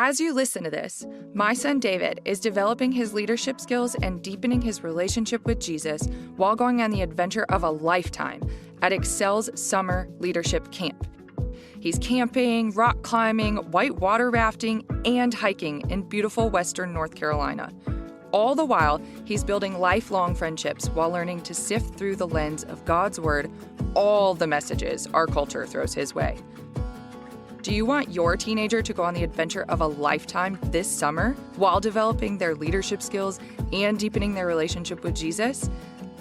As you listen to this, my son David is developing his leadership skills and deepening his relationship with Jesus while going on the adventure of a lifetime at Excel's Summer Leadership Camp. He's camping, rock climbing, whitewater rafting, and hiking in beautiful Western North Carolina. All the while, he's building lifelong friendships while learning to sift through the lens of God's Word all the messages our culture throws his way. Do you want your teenager to go on the adventure of a lifetime this summer while developing their leadership skills and deepening their relationship with Jesus?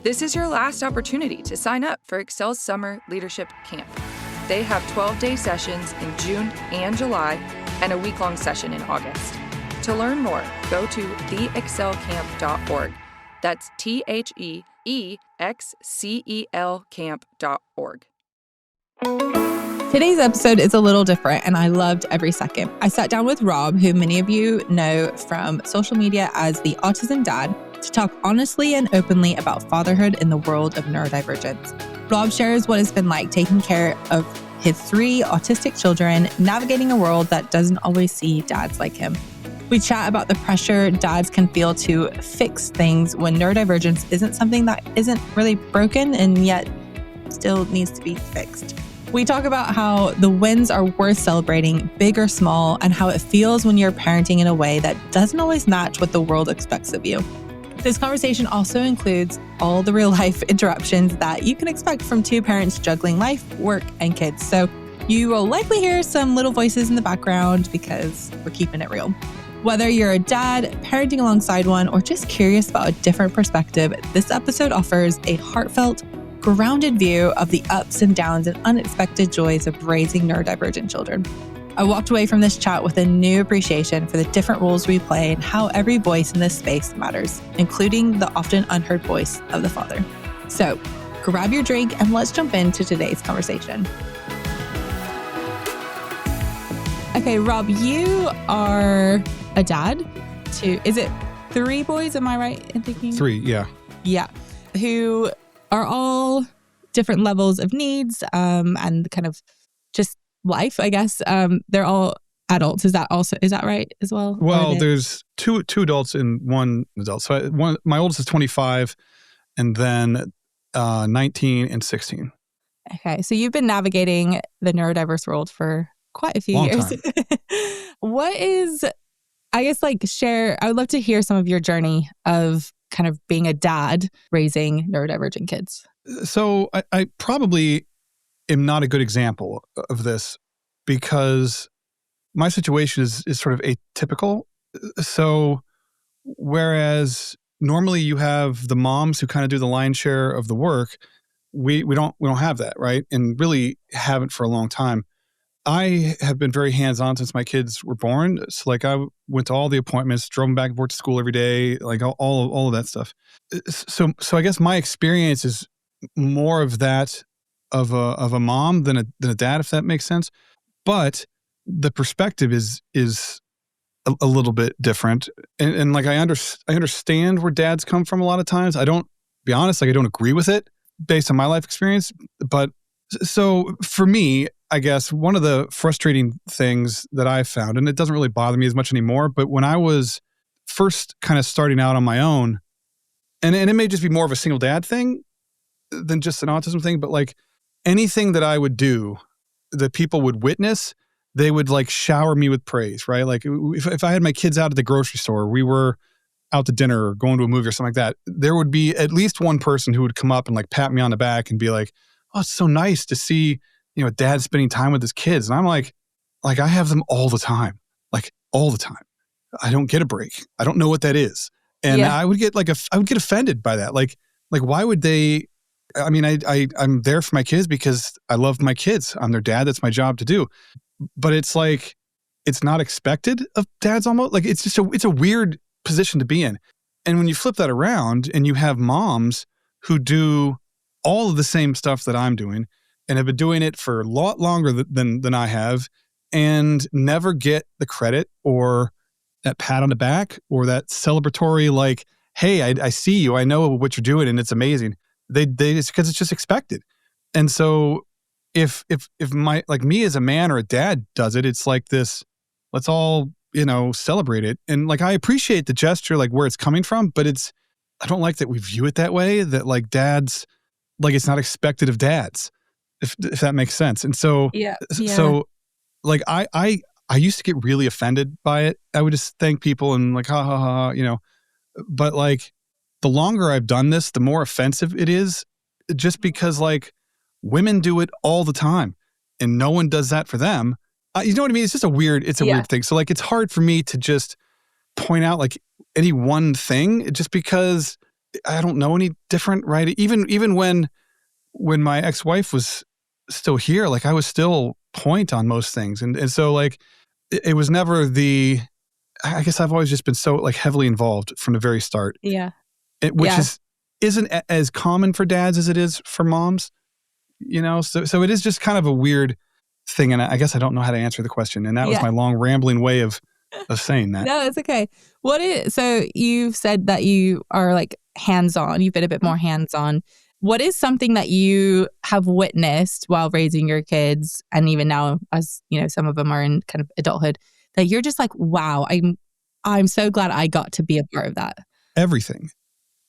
This is your last opportunity to sign up for Excel's Summer Leadership Camp. They have 12-day sessions in June and July and a week-long session in August. To learn more, go to theexcelcamp.org. That's THEEXCEL camp.org. Today's episode is a little different, and I loved every second. I sat down with Rob, who many of you know from social media as the Autism Dad, to talk honestly and openly about fatherhood in the world of neurodivergence. Rob shares what it's been like taking care of his 3 autistic children, navigating a world that doesn't always see dads like him. We chat about the pressure dads can feel to fix things when neurodivergence isn't something that isn't really broken and yet still needs to be fixed. We talk about how the wins are worth celebrating, big or small, and how it feels when you're parenting in a way that doesn't always match what the world expects of you. This conversation also includes all the real life interruptions that you can expect from 2 parents juggling life, work, and kids. So you will likely hear some little voices in the background because we're keeping it real. Whether you're a dad, parenting alongside one, or just curious about a different perspective, this episode offers a heartfelt, grounded view of the ups and downs and unexpected joys of raising neurodivergent children. I walked away from this chat with a new appreciation for the different roles we play and how every voice in this space matters, including the often unheard voice of the father. So grab your drink and let's jump into today's conversation. Okay, Rob, you are a dad to, is it 3 boys? Am I right in thinking? 3, yeah. Yeah. Who are all different levels of needs and kind of just life, I guess. They're all adults. Is that right as well? Well, there's two adults and 1 adult. So my oldest is 25 and then 19 and 16. Okay. So you've been navigating the neurodiverse world for quite a few Long years. time. What is, I guess, I would love to hear some of your journey of kind of being a dad raising neurodivergent kids. So I probably am not a good example of this because my situation is sort of atypical. So whereas normally you have the moms who kind of do the lion's share of the work, we don't have that, right? And really haven't for a long time. I have been very hands-on since my kids were born. So I went to all the appointments, drove them back and forth to school every day, all of that stuff. So I guess my experience is more of that of a mom than a dad, if that makes sense. But the perspective is a little bit different. And I understand where dads come from a lot of times. I don't agree with it based on my life experience. But so for me, I guess one of the frustrating things that I found, and it doesn't really bother me as much anymore, but when I was first kind of starting out on my own, and it may just be more of a single dad thing than just an autism thing, but anything that I would do that people would witness, they would shower me with praise, right? If I had my kids out at the grocery store, we were out to dinner or going to a movie or something like that, there would be at least one person who would come up and pat me on the back and be like, "Oh, it's so nice to see, dad spending time with his kids." And I'm like, I have them all the time, all the time. I don't get a break. I don't know what that is. And I would get I would get offended by that. Why would they, I mean, I'm there for my kids because I love my kids. I'm their dad. That's my job to do. But it's it's not expected of dads almost. It's a weird position to be in. And when you flip that around and you have moms who do all of the same stuff that I'm doing and have been doing it for a lot longer than I have and never get the credit or that pat on the back or that celebratory, hey, I see you, I know what you're doing and it's amazing. It's because it's just expected. And so if my, me as a man or a dad does it, it's this, let's all celebrate it. And like, I appreciate the gesture, like where it's coming from, but I don't like that we view it that way, that like dads, like it's not expected of dads, if that makes sense. And so, Yeah. like I used to get really offended by it. I would just thank people and like, ha ha ha, but like the longer I've done this, the more offensive it is, just because like women do it all the time and no one does that for them. You know what I mean? It's just weird thing. So like, it's hard for me to just point out like any one thing just because I don't know any different, right? Even when my ex-wife was still here, like I was still point on most things. And so like, it was never I guess I've always just been so like heavily involved from the very start. Yeah. Which isn't as common for dads as it is for moms, so it is just kind of a weird thing. And I guess I don't know how to answer the question. And that was my long rambling way of saying that. No, it's okay. So you've said that you are like hands-on, you've been a bit more hands-on. What is something that you have witnessed while raising your kids, and even now as, some of them are in kind of adulthood, that you're just like, wow, I'm so glad I got to be a part of that? Everything.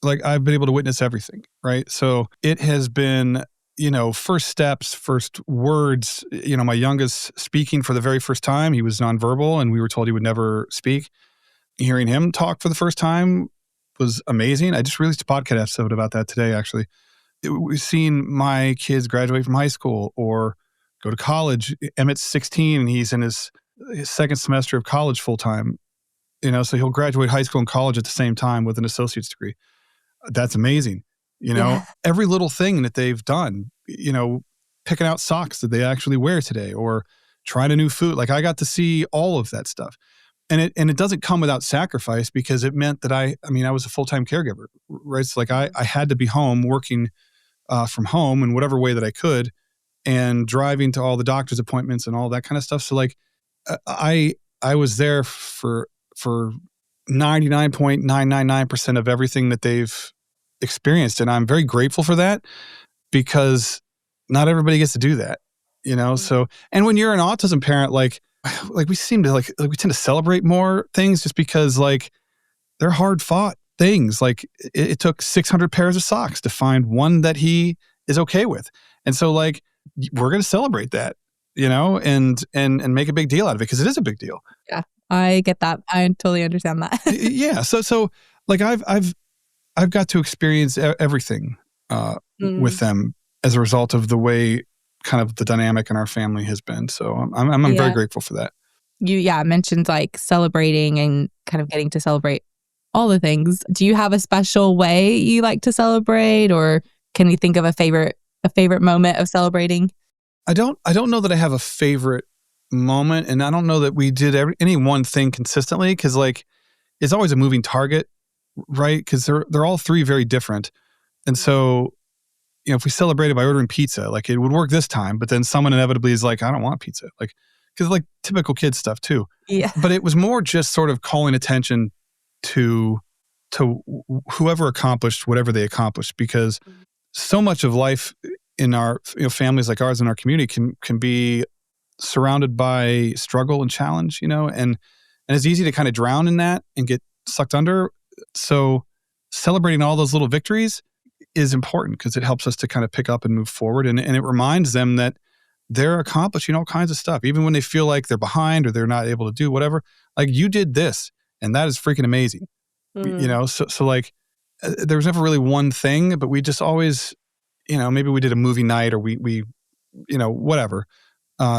Like I've been able to witness everything, right? So it has been, first steps, first words, my youngest speaking for the very first time. He was nonverbal and we were told he would never speak. Hearing him talk for the first time was amazing. I just released a podcast episode about that today, actually. We've seen my kids graduate from high school or go to college. Emmett's 16 and he's in his second semester of college full time. So he'll graduate high school and college at the same time with an associate's degree. That's amazing. Every little thing that they've done, picking out socks that they actually wear today or trying a new food. Like I got to see all of that stuff. And it doesn't come without sacrifice, because it meant that I was a full-time caregiver, right? So like I had to be home working from home in whatever way that I could, and driving to all the doctor's appointments and all that kind of stuff. So like I was there for 99.999% of everything that they've experienced. And I'm very grateful for that, because not everybody gets to do that, So, and when you're an autism parent, like we seem to like we tend to celebrate more things just because like they're hard fought things. Like it took 600 pairs of socks to find one that he is okay with. And so like, we're going to celebrate that, and make a big deal out of it, because it is a big deal. Yeah. I get that. I totally understand that. Yeah. So like I've got to experience everything with them as a result of the way kind of the dynamic in our family has been. So I'm very grateful for that. You mentioned like celebrating and kind of getting to celebrate all the things. Do you have a special way you like to celebrate, or can you think of a favorite moment of celebrating? I don't know that I have a favorite moment, and I don't know that we did any one thing consistently, because like it's always a moving target, right? Because they're all three very different. And so, if we celebrated by ordering pizza, like it would work this time, but then someone inevitably is like, I don't want pizza. Like, because like typical kid stuff too. Yeah. But it was more just sort of calling attention to whoever accomplished whatever they accomplished, because so much of life in our families like ours in our community can be surrounded by struggle and challenge, and it's easy to kind of drown in that and get sucked under. So celebrating all those little victories is important, because it helps us to kind of pick up and move forward. And it reminds them that they're accomplishing all kinds of stuff, even when they feel like they're behind or they're not able to do whatever. Like, you did this, and that is freaking amazing. So like there was never really one thing, but we just always, maybe we did a movie night, or we whatever,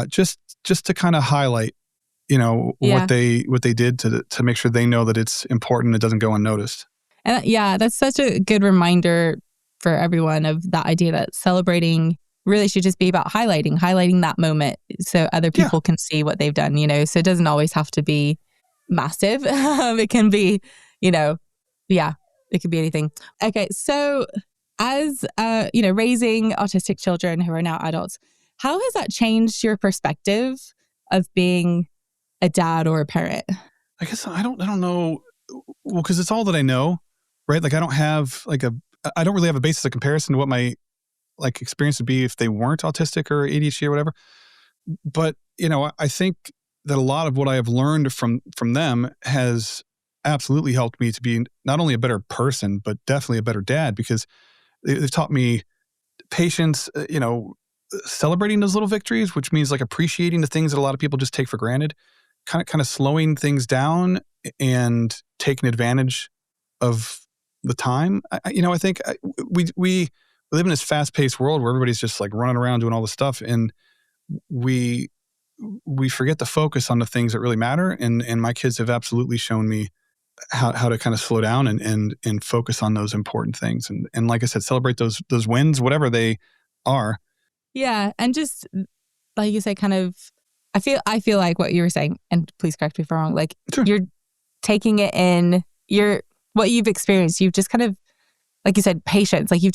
just to kind of highlight, what they did to make sure they know that it's important. It doesn't go unnoticed. And that's such a good reminder for everyone of that idea that celebrating really should just be about highlighting that moment so other people can see what they've done, so it doesn't always have to be massive. It can be, it could be anything. Okay. So as, raising autistic children who are now adults, how has that changed your perspective of being a dad or a parent? I guess I don't know. Well, because it's all that I know, right? Like I don't really have a basis of comparison to what my experience would be if they weren't autistic or ADHD or whatever. But, I think that a lot of what I have learned from them has absolutely helped me to be not only a better person, but definitely a better dad, because they've taught me patience, celebrating those little victories, which means like appreciating the things that a lot of people just take for granted, kind of slowing things down and taking advantage of the time. I think we live in this fast-paced world where everybody's just like running around doing all this stuff, and we forget to focus on the things that really matter. And my kids have absolutely shown me how to kind of slow down and focus on those important things. And like I said, celebrate those wins, whatever they are. Yeah. And just like you say, kind of, I feel like what you were saying, and please correct me if I'm wrong, like Sure. You're taking it in, what you've experienced, you've just kind of, like you said, patience, like you've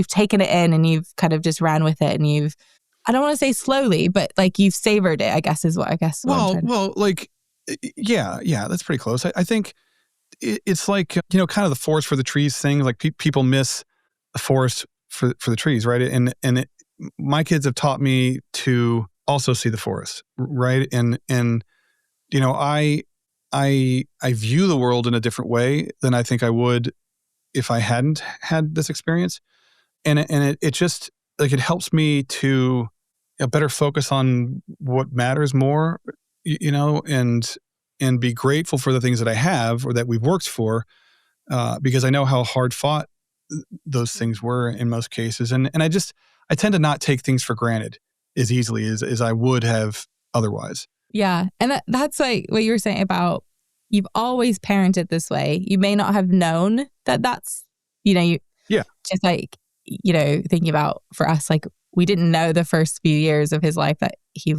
taken it in and you've kind of just ran with it, and I don't want to say slowly, but like you've savored it, I guess is what I'm trying to... Like, yeah, that's pretty close. I think it's like, kind of the forest for the trees thing. Like people miss the forest for the trees, right? And my kids have taught me to also see the forest, right? And I view the world in a different way than I think I would if I hadn't had this experience. And it just like, it helps me to better focus on what matters more, and be grateful for the things that I have or that we've worked for, because I know how hard fought those things were in most cases. And I tend to not take things for granted as easily as I would have otherwise. Yeah. And that's like what you were saying about you've always parented this way. You may not have known that that's, just like, thinking about for us, like we didn't know the first few years of his life that he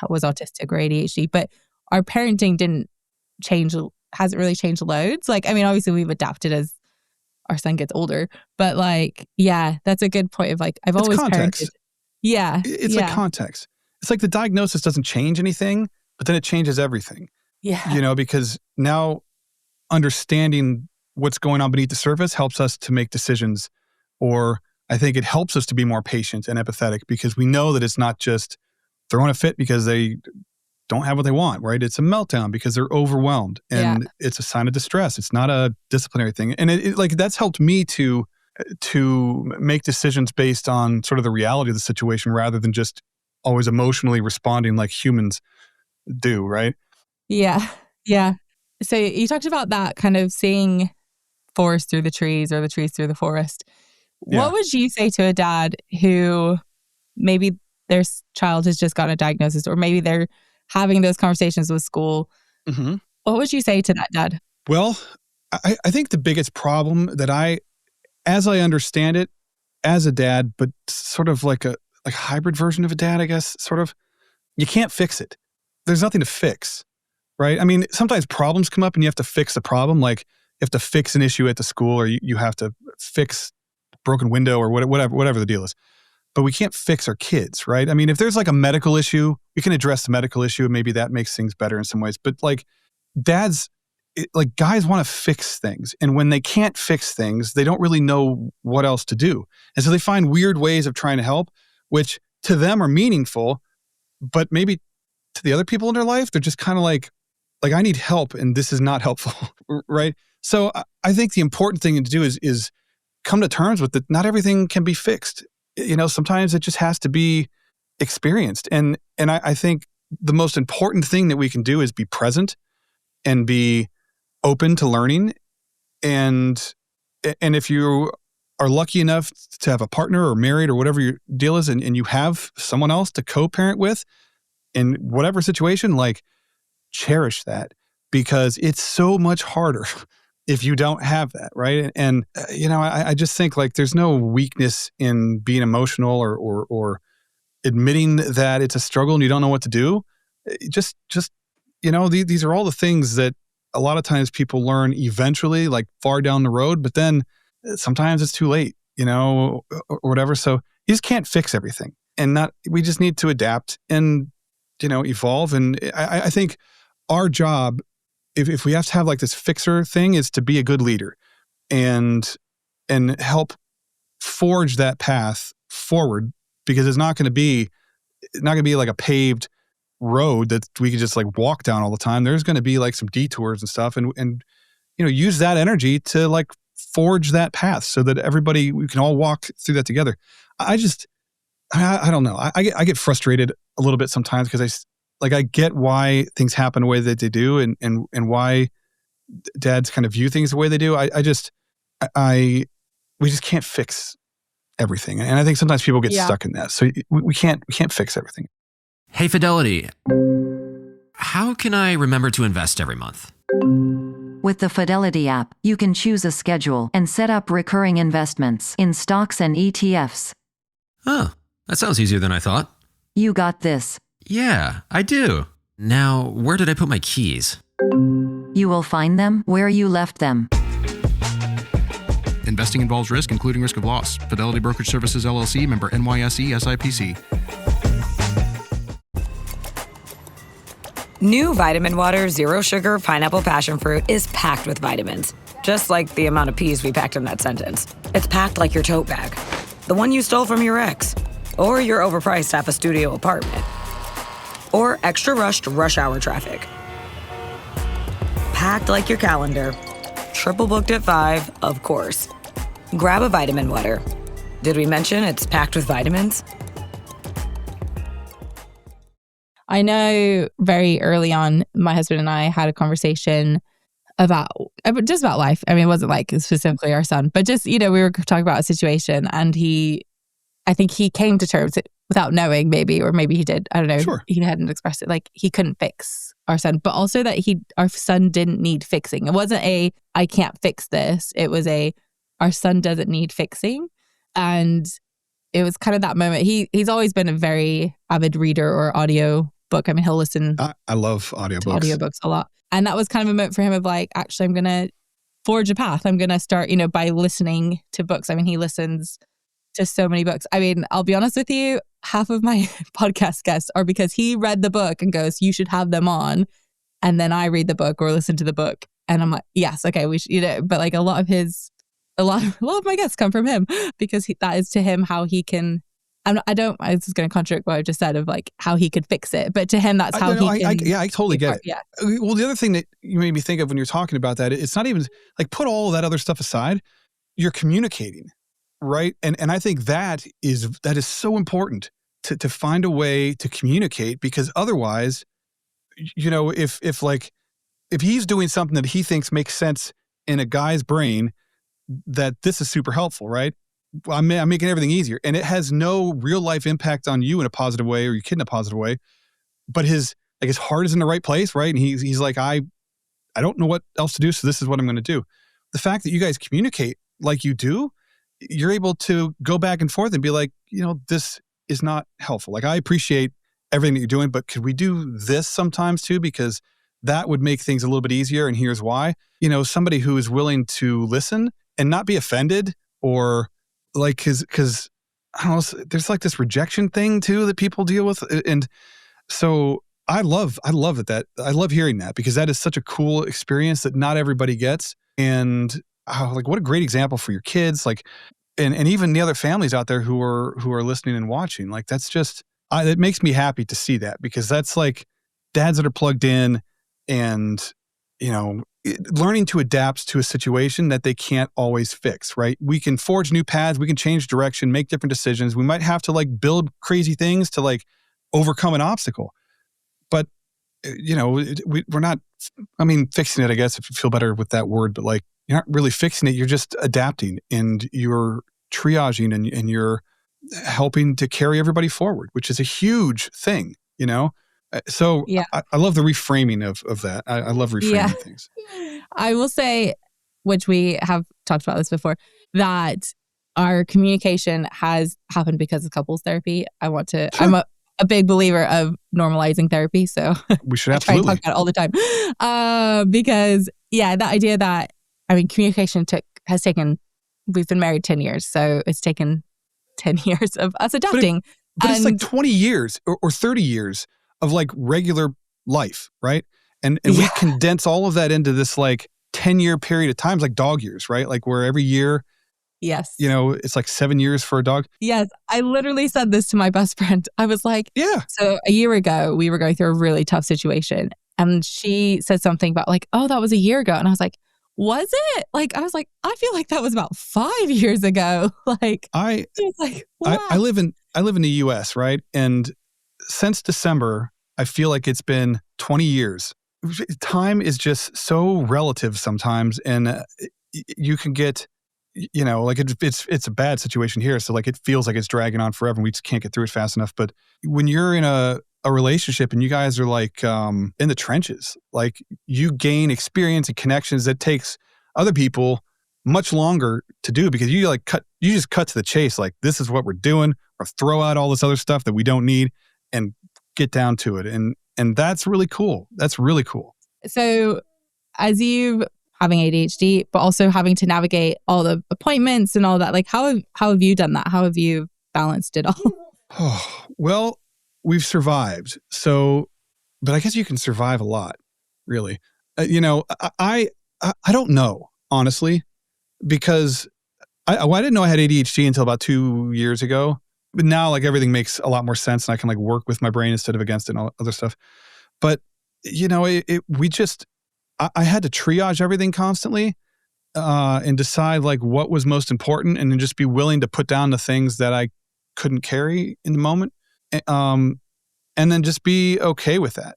was autistic or ADHD, but our parenting hasn't really changed loads. Like, I mean, obviously we've adapted as our son gets older, but like, yeah, that's a good point of like, I've always parented. Yeah. It's like context. It's like the diagnosis doesn't change anything, but then it changes everything. Yeah. Because now understanding what's going on beneath the surface helps us to make decisions, or I think it helps us to be more patient and empathetic, because we know that it's not just throwing a fit because they don't have what they want, right? It's a meltdown because they're overwhelmed, and it's a sign of distress. It's not a disciplinary thing. And it like that's helped me to make decisions based on sort of the reality of the situation rather than just always emotionally responding like humans do, right? Yeah. Yeah. So you talked about that kind of seeing forest through the trees or the trees through the forest. Yeah. What would you say to a dad who maybe their child has just gotten a diagnosis, or maybe they're having those conversations with school? Mm-hmm. What would you say to that dad? Well, I think the biggest problem that as I understand it, as a dad, but sort of like a hybrid version of a dad, I guess, sort of, you can't fix it. There's nothing to fix, right? I mean, sometimes problems come up and you have to fix the problem. Like you have to fix an issue at the school, or you have to fix a broken window or whatever the deal is. But we can't fix our kids, right? I mean, if there's like a medical issue, we can address the medical issue and maybe that makes things better in some ways. But like guys want to fix things. And when they can't fix things, they don't really know what else to do. And so they find weird ways of trying to help, which to them are meaningful, but maybe to the other people in their life, they're just kind of like I need help and this is not helpful, right? So I think the important thing to do is come to terms with that. Not everything can be fixed. Sometimes it just has to be experienced. And I think the most important thing that we can do is be present and be open to learning. And if you are lucky enough to have a partner or married or whatever your deal is, and you have someone else to co-parent with in whatever situation, like cherish that, because it's so much harder if you don't have that, right? And I just think like there's no weakness in being emotional or admitting that it's a struggle and you don't know what to do. Just these are all the things that a lot of times people learn eventually, like far down the road, but then sometimes it's too late, or whatever. So you just can't fix everything, and we just need to adapt and evolve. And I think our job, if we have to have like this fixer thing, is to be a good leader and help forge that path forward, because it's not going to be like a paved road that we could just like walk down all the time. There's going to be like some detours and stuff, and use that energy to like forge that path so that we can all walk through that together. I don't know. I get frustrated a little bit sometimes because I get why things happen the way that they do, and why dads kind of view things the way they do. We just can't fix everything, and I think sometimes people get stuck in that. So we can't fix everything. Hey, Fidelity, how can I remember to invest every month? With the Fidelity app, you can choose a schedule and set up recurring investments in stocks and ETFs. Oh, that sounds easier than I thought. You got this. Yeah, I do. Now, where did I put my keys? You will find them where you left them. Investing involves risk, including risk of loss. Fidelity Brokerage Services, LLC, member NYSE, SIPC. New Vitamin Water Zero Sugar Pineapple Passion Fruit is packed with vitamins. Just like the amount of peas we packed in that sentence. It's packed like your tote bag. The one you stole from your ex. Or your overpriced half a studio apartment. Or extra rushed rush hour traffic. Packed like your calendar. Triple booked at 5, of course. Grab a vitamin water. Did we mention it's packed with vitamins? I know very early on, my husband and I had a conversation about life. I mean, it wasn't like specifically our son, but just, we were talking about a situation, and I think he came to terms without knowing, maybe, or maybe he did. I don't know. Sure. He hadn't expressed it. Like, he couldn't fix our son, but also that our son didn't need fixing. It wasn't I can't fix this. It was our son doesn't need fixing. And it was kind of that moment. He's always been a very avid reader or audio book. I mean, he'll listen. I love audiobooks a lot. And that was kind of a moment for him of like, actually, I'm going to forge a path. I'm going to start, by listening to books. I mean, he listens to so many books. I mean, I'll be honest with you, half of my podcast guests are because he read the book and goes, you should have them on. And then I read the book or listen to the book. And I'm like, yes, okay, we should, but like a lot of my guests come from him because that is to him how he can, I was just going to contradict what I just said of like how he could fix it. But to him, that's how he can. I totally get it. Yeah. Well, the other thing that you made me think of when you're talking about that, it's not even like put all of that other stuff aside. You're communicating, right? And I think that is so important to find a way to communicate, because otherwise, if he's doing something that he thinks makes sense in a guy's brain, that this is super helpful, right? I'm making everything easier, and it has no real life impact on you in a positive way or your kid in a positive way. But his heart is in the right place, right? And he's like, I don't know what else to do, so this is what I'm going to do. The fact that you guys communicate like you do, you're able to go back and forth and be like, this is not helpful. Like, I appreciate everything that you're doing, but could we do this sometimes too? Because that would make things a little bit easier. And here's why. Somebody who is willing to listen and not be offended, or like, because I don't know, there's like this rejection thing too that people deal with. And so I love hearing that, because that is such a cool experience that not everybody gets. And what a great example for your kids. Like, and even the other families out there who are listening and watching, like, that's just, it makes me happy to see that, because that's like dads that are plugged in and, learning to adapt to a situation that they can't always fix, right? We can forge new paths, we can change direction, make different decisions. We might have to like build crazy things to like overcome an obstacle. But, we're not, fixing it, I guess, if you feel better with that word, but like, you're not really fixing it. You're just adapting, and you're triaging, and you're helping to carry everybody forward, which is a huge thing, So yeah. I love the reframing of that. I love reframing things. I will say, which we have talked about this before, that our communication has happened because of couples therapy. Sure. I'm a big believer of normalizing therapy. So we should absolutely try and talk about it all the time. Because the idea that, communication has taken, we've been married 10 years. So it's taken 10 years of us adapting. But it's like 20 years or 30 years of like regular life, right? And we condense all of that into this like 10-year period of time, like dog years, right? Like where every year Yes. It's like 7 years for a dog. Yes. I literally said this to my best friend. I was like, yeah. So a year ago, we were going through a really tough situation. And she said something about like, oh, that was a year ago. And I was like, was it? Like, I was like, I feel like that was about 5 years ago. Like, she was like, wow. I live in the US, right? And since December, I feel like it's been 20 years. Time is just so relative sometimes. And you can get, like it's a bad situation here. So like, it feels like it's dragging on forever and we just can't get through it fast enough. But when you're in a relationship and you guys are like in the trenches, like you gain experience and connections that takes other people much longer to do because you just cut to the chase. Like, this is what we're doing, or throw out all this other stuff that we don't need and get down to it. And that's really cool. That's really cool. So as you having ADHD, but also having to navigate all the appointments and all that, like how have you done that? How have you balanced it all? Well, we've survived. So, but I guess you can survive a lot, really. I don't know, honestly, because I didn't know I had ADHD until about 2 years ago. But now, like, everything makes a lot more sense and I can like work with my brain instead of against it and all other stuff. But, I had to triage everything constantly and decide like what was most important and then just be willing to put down the things that I couldn't carry in the moment. And then just be okay with that,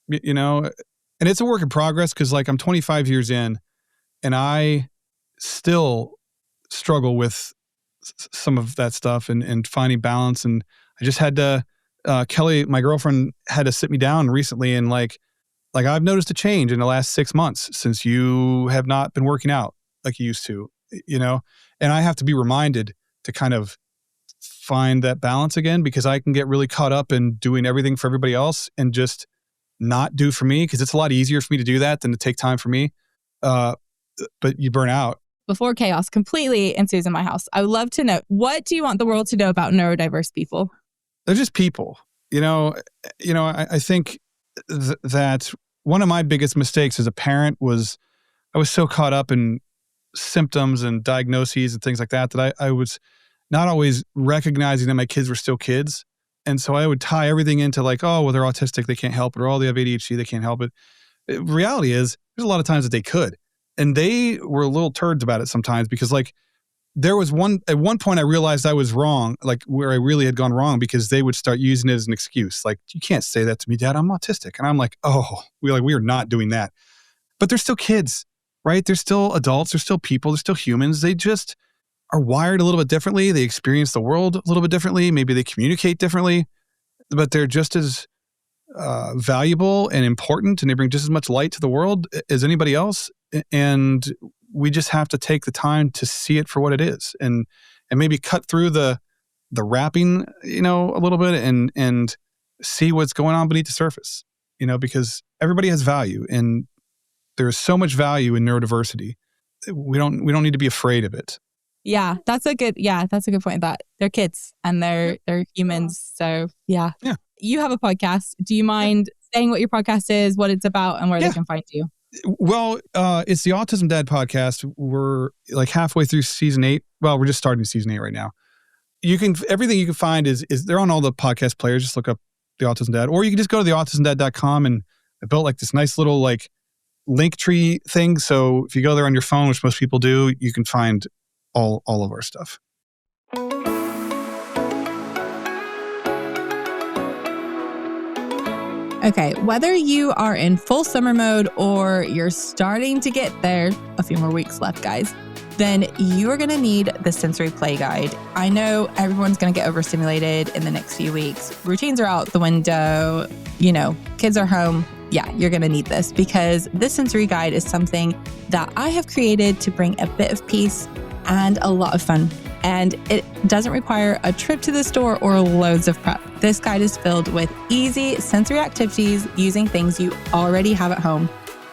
and it's a work in progress because like I'm 25 years in and I still struggle with some of that stuff and finding balance. And I just had to, Kelly, my girlfriend, had to sit me down recently and like I've noticed a change in the last 6 months since you have not been working out like you used to, and I have to be reminded to kind of find that balance again because I can get really caught up in doing everything for everybody else and just not do for me because it's a lot easier for me to do that than to take time for me. But you burn out. Before chaos completely ensues in my house, I would love to know, what do you want the world to know about neurodiverse people? They're just people. I think that one of my biggest mistakes as a parent was I was so caught up in symptoms and diagnoses and things like that I was not always recognizing that my kids were still kids. And so I would tie everything into like, oh, well, they're autistic, they can't help it, or oh, they have ADHD, they can't help it. The reality is there's a lot of times that they could. And they were little turds about it sometimes because like there was at one point I realized I was wrong, like where I really had gone wrong because they would start using it as an excuse. Like, you can't say that to me, Dad, I'm autistic. And I'm like, oh, we are not doing that. But they're still kids, right? They're still adults. They're still people. They're still humans. They just are wired a little bit differently. They experience the world a little bit differently. Maybe they communicate differently, but they're just as valuable and important, and they bring just as much light to the world as anybody else. And we just have to take the time to see it for what it is, and maybe cut through the wrapping, a little bit, and see what's going on beneath the surface. Because everybody has value, and there's so much value in neurodiversity. We don't need to be afraid of it. Yeah, that's a good point. That they're kids and they're humans. So yeah. You have a podcast. Do you mind saying what your podcast is, what it's about, and where they can find you? Well, it's the Autism Dad podcast. We're like halfway through season 8. Well, we're just starting season 8 right now. Everything you can find is they're on all the podcast players. Just look up the Autism Dad, or you can just go to theautismdad.com, and I built like this nice little like link tree thing. So if you go there on your phone, which most people do, you can find all of our stuff. Okay, whether you are in full summer mode or you're starting to get there, a few more weeks left, guys, then you are going to need the sensory play guide. I know everyone's going to get overstimulated in the next few weeks. Routines are out the window, kids are home. Yeah, you're going to need this because this sensory guide is something that I have created to bring a bit of peace and a lot of fun. And it doesn't require a trip to the store or loads of prep. This guide is filled with easy sensory activities using things you already have at home.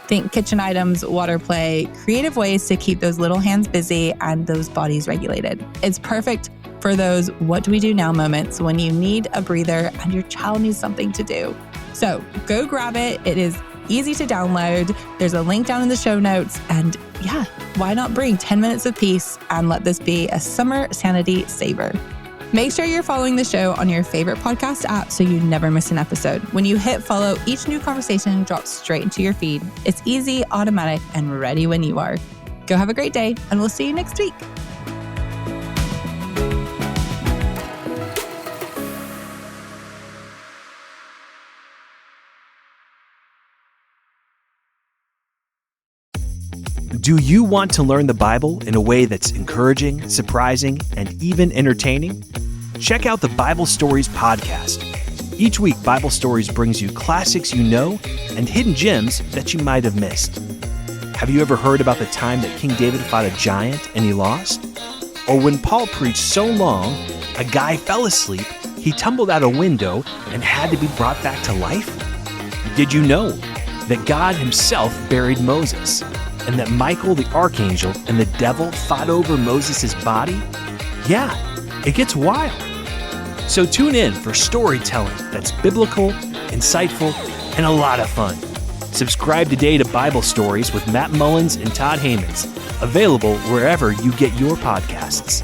Think kitchen items, water play, creative ways to keep those little hands busy and those bodies regulated. It's perfect for those what do we do now moments when you need a breather and your child needs something to do. So go grab it. It is easy to download. There's a link down in the show notes. And yeah, why not bring 10 minutes of peace and let this be a summer sanity saver? Make sure you're following the show on your favorite podcast app so you never miss an episode. When you hit follow, each new conversation drops straight into your feed. It's easy, automatic, and ready when you are. Go have a great day, and we'll see you next week. Do you want to learn the Bible in a way that's encouraging, surprising, and even entertaining? Check out the Bible Stories podcast. Each week, Bible Stories brings you classics you know and hidden gems that you might have missed. Have you ever heard about the time that King David fought a giant and he lost? Or when Paul preached so long, a guy fell asleep, he tumbled out a window and had to be brought back to life? Did you know that God himself buried Moses? And that Michael the archangel and the devil fought over Moses' body? Yeah, it gets wild. So tune in for storytelling that's biblical, insightful, and a lot of fun. Subscribe today to Bible Stories with Matt Mullins and Todd Hammonds, available wherever you get your podcasts.